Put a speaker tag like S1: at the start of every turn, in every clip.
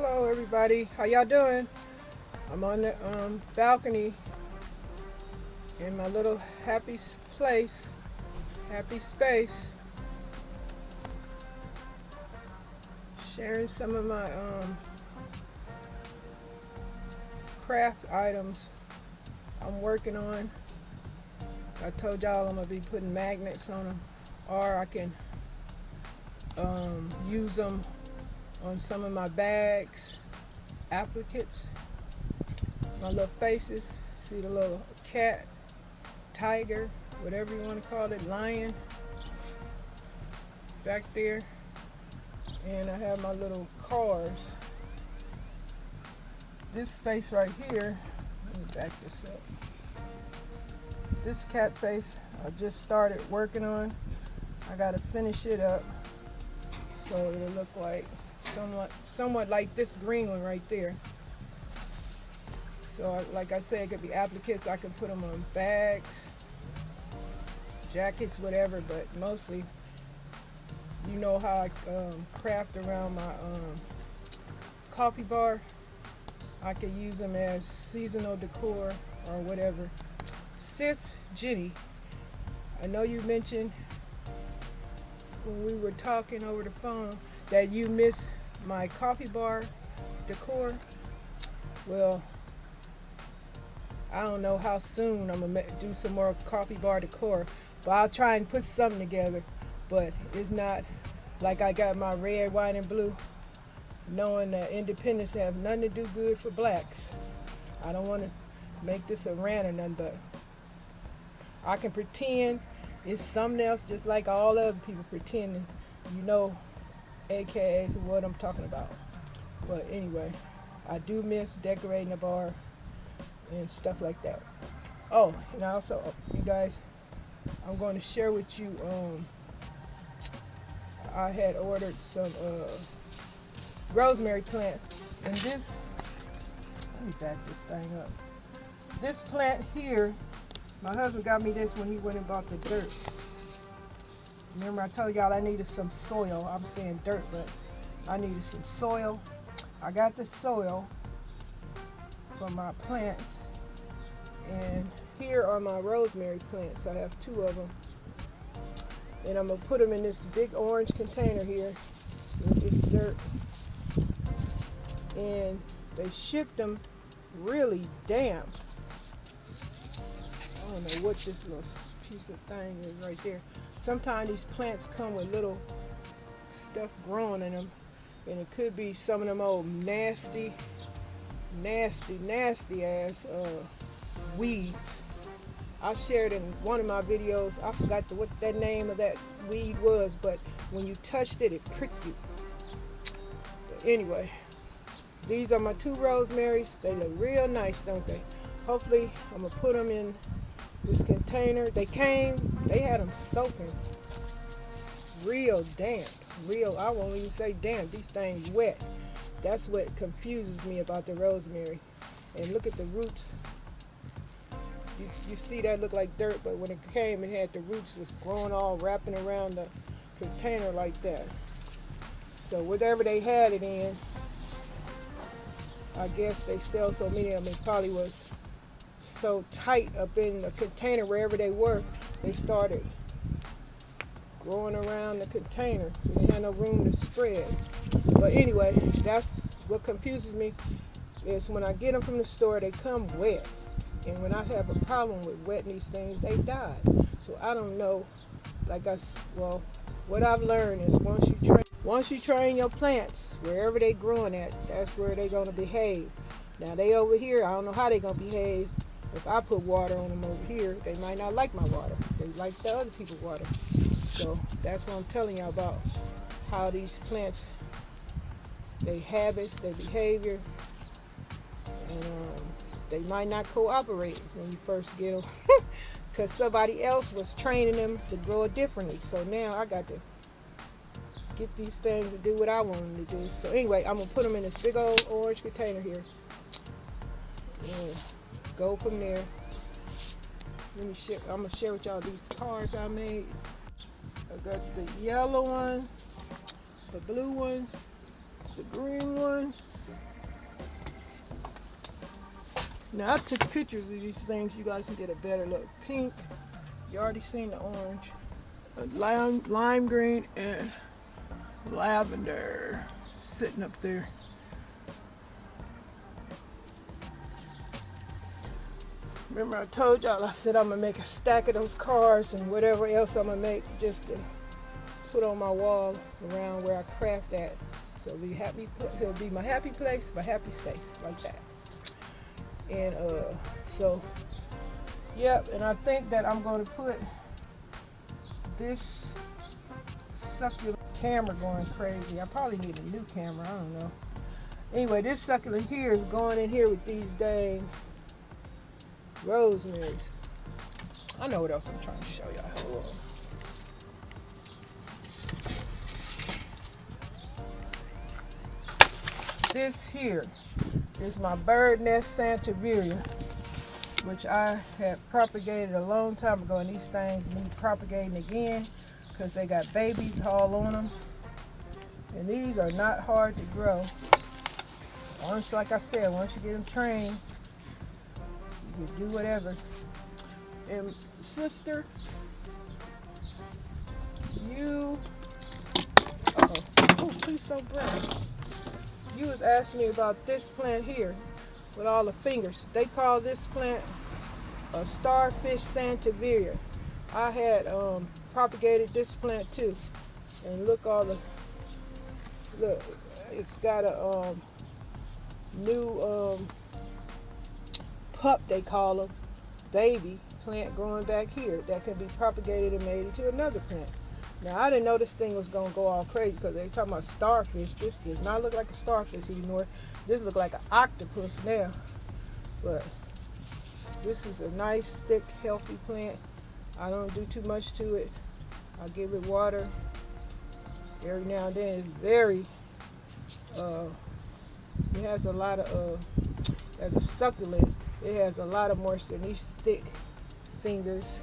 S1: Hello everybody, how y'all doing? I'm on the balcony in my little place, happy space, sharing some of my craft items I'm working on. I told y'all I'm gonna be putting magnets on them, or I can use them on some of my bags, applicates, my little faces. See the little cat, tiger, whatever you want to call it, lion back there. And I have my little cars. This face right here, let me back this up. This cat face I just started working on. I gotta finish it up so it'll look like somewhat like this green one right there. So like I said, it could be appliques. I can put them on bags, jackets, whatever, but mostly you know how I craft around my coffee bar. I could use them as seasonal decor or whatever. Sis Jenny, I know you mentioned when we were talking over the phone that you miss my coffee bar decor. Well, I don't know how soon I'm gonna do some more coffee bar decor, but I'll try and put something together. But it's not like I got my red, white, and blue, knowing that independence have nothing to do good for blacks. I don't want to make this a rant or nothing, but I can pretend it's something else just like all other people pretending, aka what I'm talking about. But anyway, I do miss decorating the bar and stuff like that. Oh, and also, you guys, I'm going to share with you, I had ordered some rosemary plants. And this, let me back this thing up. This plant here, my husband got me this when he went and bought the dirt. Remember I told y'all I needed some soil. I'm saying dirt, but I needed some soil. I got the soil for my plants. And here are my rosemary plants. I have 2 of them. And I'm going to put them in this big orange container here with this dirt. And they shipped them really damp. I don't know what this little piece of thing is right there. Sometimes these plants come with little stuff growing in them. And it could be some of them old nasty ass weeds. I shared in one of my videos, I forgot what that name of that weed was, but when you touched it, it pricked you. But anyway, these are my 2 rosemaries. They look real nice, don't they? Hopefully, I'm going to put them in this container. They had them soaking real damp. I won't even say damp. These things wet. That's what confuses me about the rosemary. And look at the roots. You see that look like dirt, but when it came, it had the roots just growing all wrapping around the container like that. So whatever they had it in, I guess they sell so many of them, it probably was so tight up in the container wherever they were, they started growing around the container. They had no room to spread. But anyway, that's what confuses me is when I get them from the store, they come wet. And when I have a problem with wetting these things, they die. So I don't know. What I've learned is once you train your plants, wherever they growing at, that's where they're gonna behave. Now they over here, I don't know how they're gonna behave. If I put water on them over here, they might not like my water. They like the other people's water. So that's what I'm telling you about how these plants, their habits, their behavior, and they might not cooperate when you first get them because somebody else was training them to grow it differently. So now I got to get these things to do what I want them to do. So anyway, I'm going to put them in this big old orange container here. And go from there. I'm going to share with y'all these cards I made. I got the yellow one, the blue one, the green one, Now I took pictures of these things. You guys can get a better look. Pink. You already seen the orange. Lime green and lavender sitting up there. Remember I told y'all, I said I'm gonna make a stack of those cards and whatever else I'm gonna make just to put on my wall around where I craft at. So it'll be my happy place, my happy space, like that. And so, yep, and I think that I'm gonna put this succulent camera going crazy. I probably need a new camera, I don't know. Anyway, this succulent here is going in here with these dang rosemaries. I know what else I'm trying to show y'all. Hold on. This here is my bird nest Santaveria, which I had propagated a long time ago, and these things need propagating again because they got babies all on them. And these are not hard to grow. Once, like I said, once you get them trained, you can do whatever. And sister, you, oh, please don't break. You was asking me about this plant here with all the fingers. They call this plant a starfish Santaveria. I had propagated this plant too, and look, it's got a new pup, they call them, baby plant growing back here that can be propagated and made into another plant. Now I didn't know this thing was gonna go all crazy because they talking about starfish. This does not look like a starfish anymore. This look like an octopus now. But this is a nice, thick, healthy plant. I don't do too much to it. I give it water every now and then. It's very, it has a lot of, as a succulent, it has a lot of moisture in these thick fingers.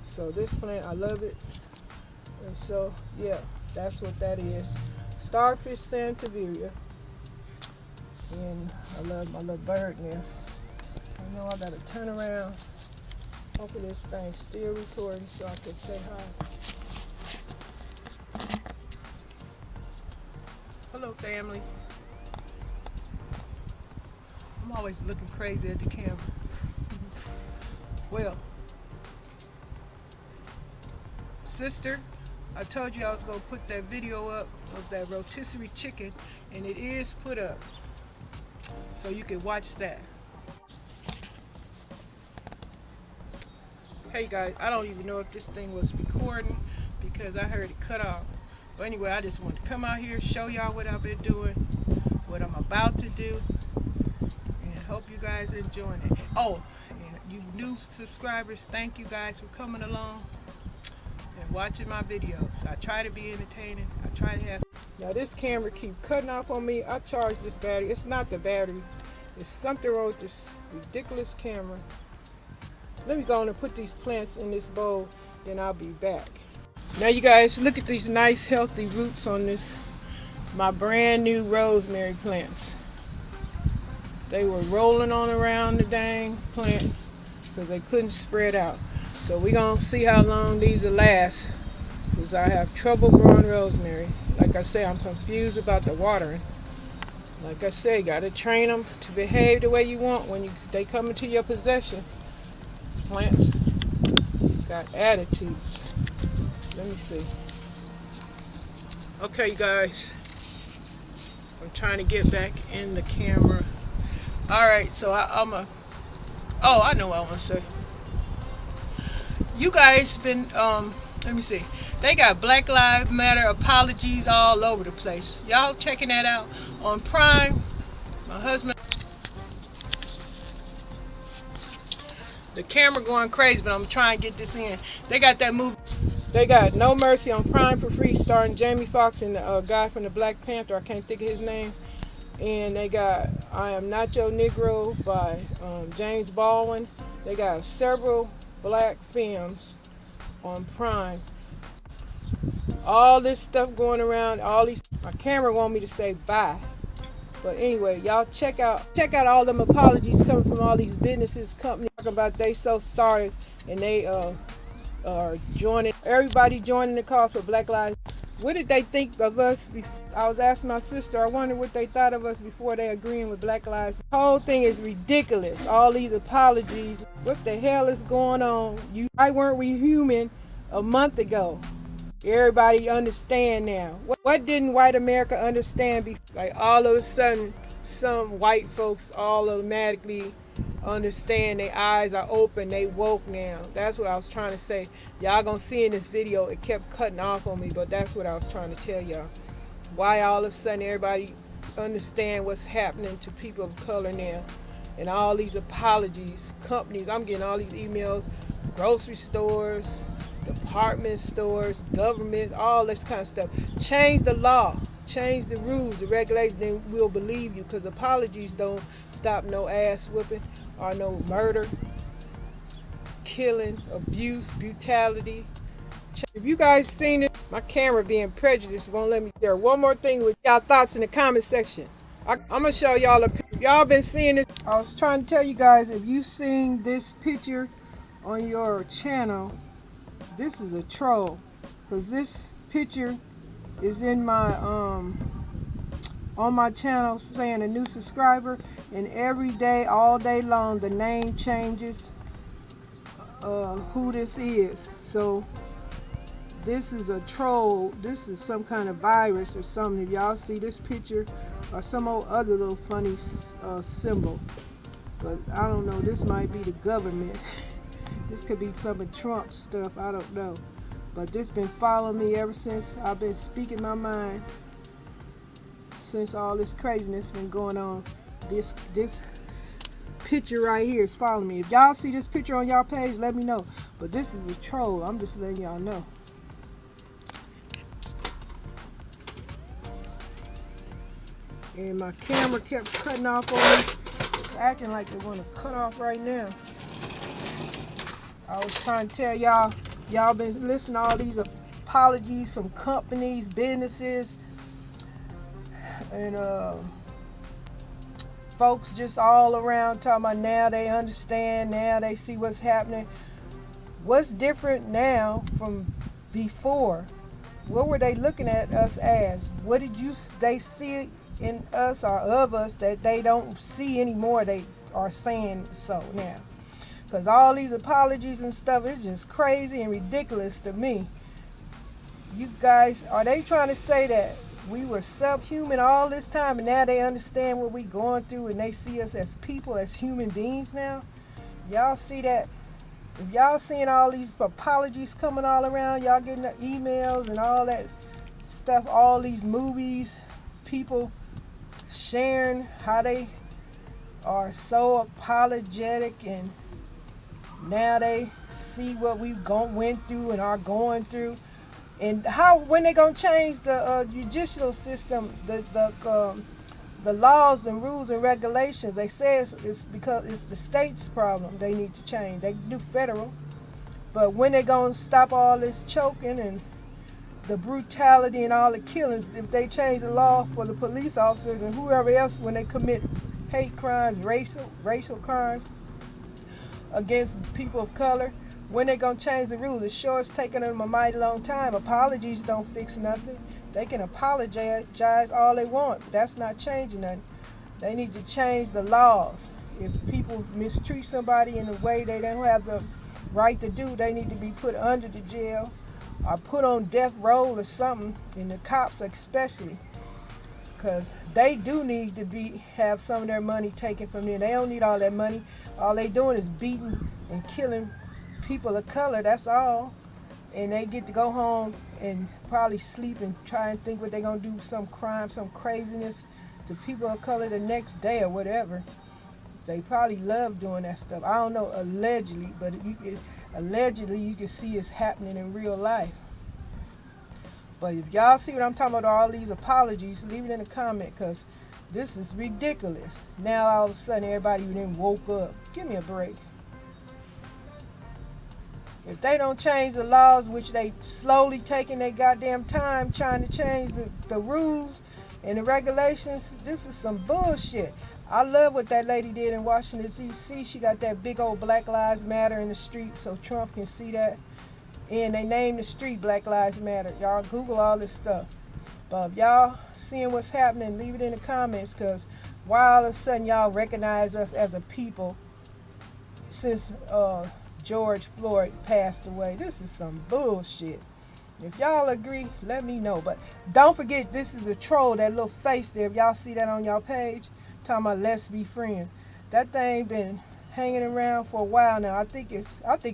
S1: So this plant, I love it. And so, yeah, that's what that is. Starfish Santaveria. And I love my little bird nest. I know I gotta turn around. Hopefully this thing's still recording so I can say hi. Hello, family. I'm always looking crazy at the camera. Well, sister, I told you I was going to put that video up of that rotisserie chicken, and it is put up, so you can watch that. Hey guys, I don't even know if this thing was recording because I heard it cut off. But anyway, I just wanted to come out here, show y'all what I've been doing, what I'm about to do, and hope you guys are enjoying it. Oh, and you new subscribers, thank you guys for coming along and watching my videos. I try to be entertaining. I try to have. Now this camera keep cutting off on me. I charged this battery. It's not the battery. It's something wrong with this ridiculous camera. Let me go on and put these plants in this bowl, then I'll be back. Now you guys, look at these nice healthy roots on this, my brand new rosemary plants. They were rolling on around the dang plant because they couldn't spread out. So we're going to see how long these will last, because I have trouble growing rosemary. Like I say, I'm confused about the watering. Like I say, got to train them to behave the way you want when they come into your possession. Plants got attitudes. Let me see. Okay, guys. I'm trying to get back in the camera. Alright, so I'm a... Oh, I know what I want to say. You guys been, let me see. They got Black Lives Matter apologies all over the place. Y'all checking that out on Prime? My husband... The camera going crazy, but I'm trying to get this in. They got that movie. They got No Mercy on Prime for free, starring Jamie Foxx and the guy from the Black Panther. I can't think of his name. And they got I Am Not Your Negro by James Baldwin. They got several black films on Prime. All this stuff going around. All these. My camera want me to say bye. But anyway, y'all check out all them apologies coming from all these businesses, companies talking about they so sorry, and they are joining everybody joining the cause for Black Lives. What did they think of us? I was asking my sister. I wonder what they thought of us before they agreeing with Black Lives. The whole thing is ridiculous. All these apologies. What the hell is going on? Why weren't we human a month ago? Everybody understand now. What didn't white America understand before? Like all of a sudden, some white folks all automatically understand. Their eyes are open. They woke now. That's what I was trying to say. Y'all gonna see in this video, it kept cutting off on me, but that's what I was trying to tell y'all. Why all of a sudden everybody understand what's happening to people of color now, and all these apologies. Companies, I'm getting all these emails. Grocery stores, department stores, governments, all this kind of stuff. Change the law, change the rules, the regulations, then we'll believe you, because apologies don't stop no ass whooping or no murder, killing, abuse, brutality. If you guys seen it, my camera being prejudiced won't let me share. One more thing with y'all thoughts in the comment section. I'm gonna show y'all a picture. Y'all been seeing this. I was trying to tell you guys, if you seen this picture on your channel, this is a troll, because this picture is in my on my channel saying a new subscriber, and every day, all day long, the name changes who this is. So this is a troll. This is some kind of virus or something. If y'all see this picture or some old other little funny symbol, but I don't know, this might be the government. This could be some of Trump's stuff, I don't know. But this been following me ever since I've been speaking my mind, since all this craziness been going on. This picture right here is following me. If y'all see this picture on y'all page, let me know. But this is a troll. I'm just letting y'all know. And my camera kept cutting off on me. It's acting like they want to cut off right now. I was trying to tell y'all been listening to all these apologies from companies, businesses, and folks just all around talking about now they understand, now they see what's happening. What's different now from before? What were they looking at us as? What did they see in us or of us that they don't see anymore? They are saying so now. Because all these apologies and stuff is just crazy and ridiculous to me. You guys, are they trying to say that we were subhuman all this time and now they understand what we going through and they see us as people, as human beings now? Y'all see that? If y'all seeing all these apologies coming all around, y'all getting the emails and all that stuff, all these movies, people sharing how they are so apologetic, and now they see what we went through and are going through, and when they gonna change the judicial system, the laws and rules and regulations. They say it's because it's the state's problem. They need to change. They do federal, but when they gonna stop all this choking and the brutality and all the killings? If they change the law for the police officers and whoever else when they commit hate crimes, racial crimes against people of color, when they gonna change the rules? It sure is taking them a mighty long time. Apologies don't fix nothing. They can apologize all they want, but that's not changing nothing. They need to change the laws. If people mistreat somebody in a way they don't have the right to do, they need to be put under the jail or put on death row or something, and the cops especially, because they do need to have some of their money taken from them. They don't need all that money. All they doing is beating and killing people of color, that's all. And they get to go home and probably sleep and try and think what they're going to do, some crime, some craziness to people of color the next day or whatever. They probably love doing that stuff. I don't know, allegedly, but allegedly you can see it's happening in real life. But if y'all see what I'm talking about, all these apologies, leave it in the comment, because this is ridiculous. Now all of a sudden everybody then woke up. Give me a break. If they don't change the laws, which they slowly taking their goddamn time trying to change the rules, And the regulations, this is some bullshit. I love what that lady did in Washington, D.C. She got that big old Black Lives Matter in the street so Trump can see that. And they named the street Black Lives Matter. Y'all Google all this stuff. But if y'all seeing what's happening, leave it in the comments, because why all of a sudden y'all recognize us as a people since George Floyd passed away? This is some bullshit. If y'all agree, let me know. But don't forget, this is a troll, that little face there. If y'all see that on y'all page, talking about let's be friends. That thing been hanging around for a while now. I think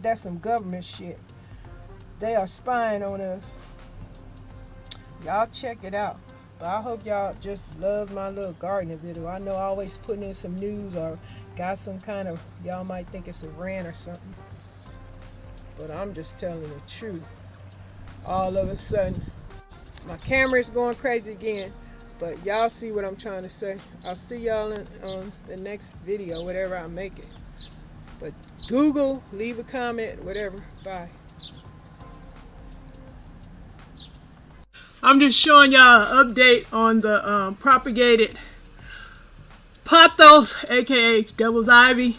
S1: that's some government shit. They are spying on us. Y'all check it out. But I hope y'all just love my little gardening video. I know I always putting in some news or got some kind of, y'all might think it's a rant or something, but I'm just telling the truth. All of a sudden, my camera is going crazy again, but y'all see what I'm trying to say. I'll see y'all on the next video, whatever I make it. But Google, leave a comment, whatever. Bye. I'm just showing y'all an update on the propagated pothos, aka devil's ivy.